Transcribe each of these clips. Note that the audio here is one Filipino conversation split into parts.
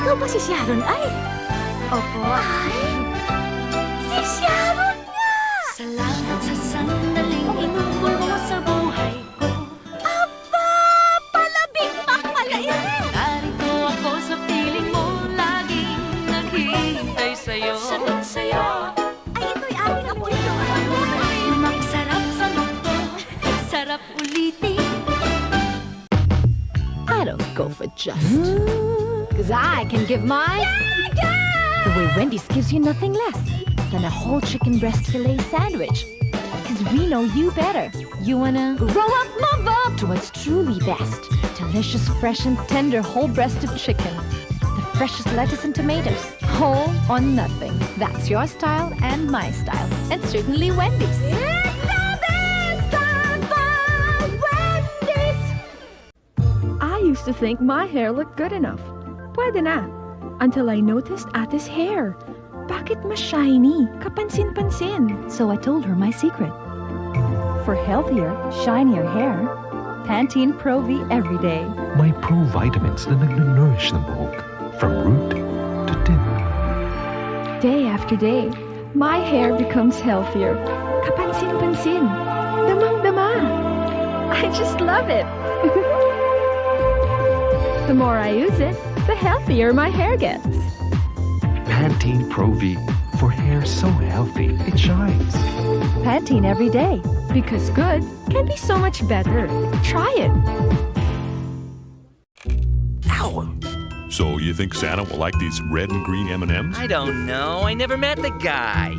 Ikaw ba si Sharon ay? Opo. Ay! Si Sharon nga! Salamat sa sandaling inukol mo sa buhay ko. Aba! Palabing pa pala yan! Narito ako sa piling mo, laging naghihintay sa'yo. Sagot sa'yo. Ay, ito'y aking apo ito. Magsarap sa mundo, sarap ulitin. I don't go for just. Because I can give my... The way Wendy's gives you nothing less than a whole chicken breast filet sandwich. Because we know you better. You wanna grow up, move up to what's truly best. Delicious, fresh, and tender whole-breasted chicken. The freshest lettuce and tomatoes. Whole or nothing. That's your style and my style. And certainly Wendy's. It's the best of Wendy's! I used to think my hair looked good enough. Pwede na. Until I noticed Ate's hair. Bakit mas shiny? Kapansin-pansin. So I told her my secret. For healthier, shinier hair, Pantene Pro V every day. May pro vitamins na nagnanourish ng buhok. From root to tip. Day after day, my hair becomes healthier. Kapansin-pansin. Damang-dama. I just love it. The more I use it, the healthier my hair gets. Pantene Pro V. For hair so healthy, it shines. Pantene every day. Because good can be so much better. Try it. Ow! So you think Santa will like these red and green M&Ms? I don't know. I never met the guy.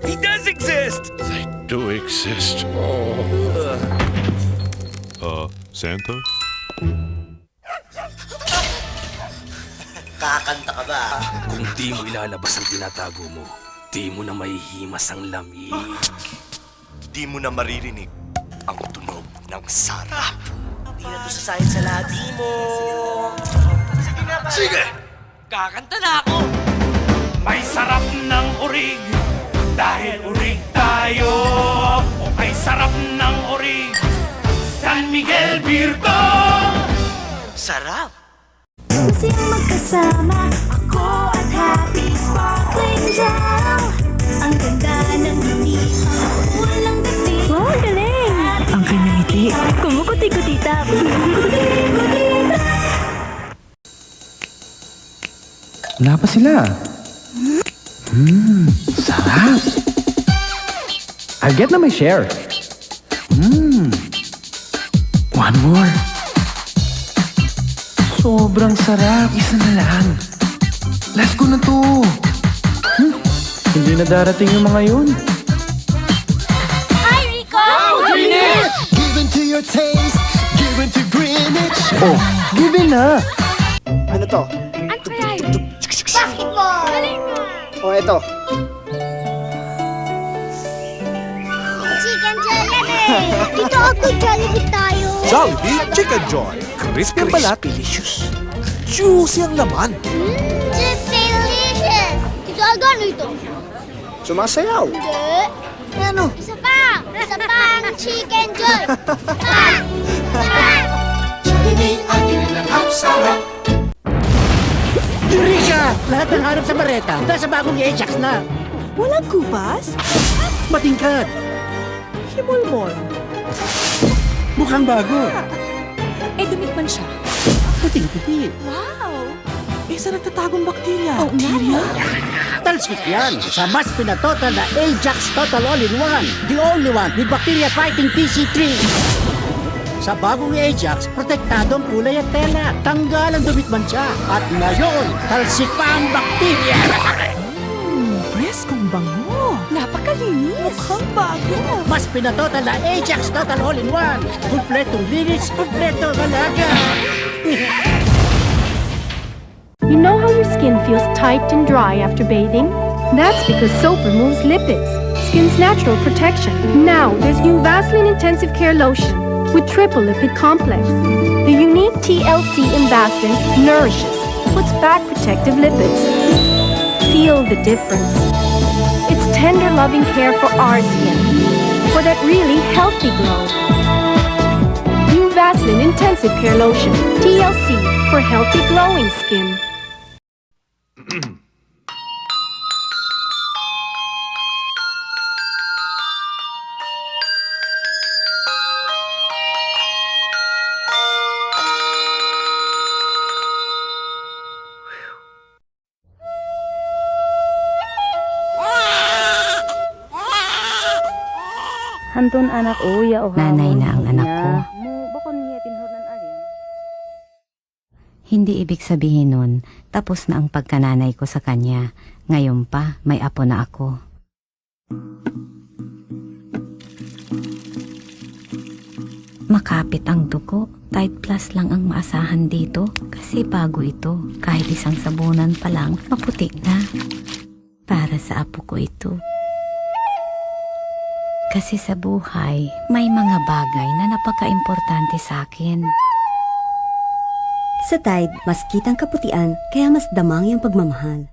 He does exist! They do exist. Santa? Kakanta ka ba? Kung di mo ilalabas ang tinatago mo, di mo na mahihimas ang lamig. Di mo na maririnig ang tunog ng sarap. Di na to sasahin sa labi mo. Sige na ba? Sige! Kakanta na ako! May sarap ng urig, dahil urig tayo. O may sarap ng urig, San Miguel Birtong! Sarap! Masing magkasama, ako at Happy Sparkling Gel. Ang ganda ng ngiti, walang dating. Wow, galing! Ang kanyang ngiti. Kumukuti-kutita. Kumukuti-kutita. Wala pa sila. Sarap. I'll get na my share. One more. Sobrang sarap. Isa na lang. Last ko na to. Hindi na darating yung mga yun. Hi, Rico! Given to your taste, given to Greenwich. Oh, give in na. Ano to? Ano kaya yun? Basketball! Galing nga! O, eto. Chicken Jollibee! Dito ako, Jollibee tayo. Jollibee Chicken Joy. Crispy ang balat. Delicious. Juicy ang laman. Just delicious! Dito ako, ano ito? Sumasayaw. Hindi. Ano? Isa pa! Isa pa ang Chicken Joy! Isa pa! Isa pa! Rika! Lahat ng hanap sa Bareta, nasa bagong Ajax na. Walang kupas? Matingkad. Himulmol. Mukhang bago. Eh, dumikman siya. Puting-puti. Wow! Eh, sa nagtatagong bakterya. Oo nga. Talsik yan sa mas pinatotal na Ajax Total All-in-One. The only one with bacteria fighting TC3. Sa bagong Ajax, protektado ang kulay at tela. Tanggal ang dumitman siya. At ngayon, talsik pa ang bakterya. Preskong bango. Napakalinis. Mukhang bago. Mas pinatotal na Ajax Total All-in-One. Kumpletong linis, kumpletong alaga. You know how your skin feels tight and dry after bathing? That's because soap removes lipids, skin's natural protection. Now, there's new Vaseline Intensive Care Lotion with triple lipid complex. The unique TLC in Vaseline nourishes, puts back protective lipids. Feel the difference. It's tender, loving care for our skin, for that really healthy glow. New Vaseline Intensive Care Lotion, TLC, for healthy glowing skin. Hantun anak uya o Nanay na ang anak ko. Hindi ibig sabihin nun, tapos na ang pagkananay ko sa kanya. Ngayon pa, may apo na ako. Makapit ang dugo. Tide Plus lang ang maasahan dito kasi bago ito. Kahit isang sabunan pa lang, maputi na. Para sa apo ko ito. Kasi sa buhay, may mga bagay na napaka-importante sa akin. Sa Tide, mas kitang kaputian, kaya mas damang yung pagmamahal.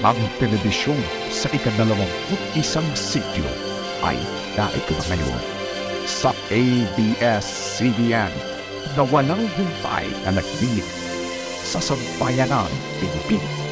Ang telebisyon sa ika-21 siglo ay naik na ngayon sa ABS-CBN na walang humpay na nagdinig sa sambayanan Pilipino.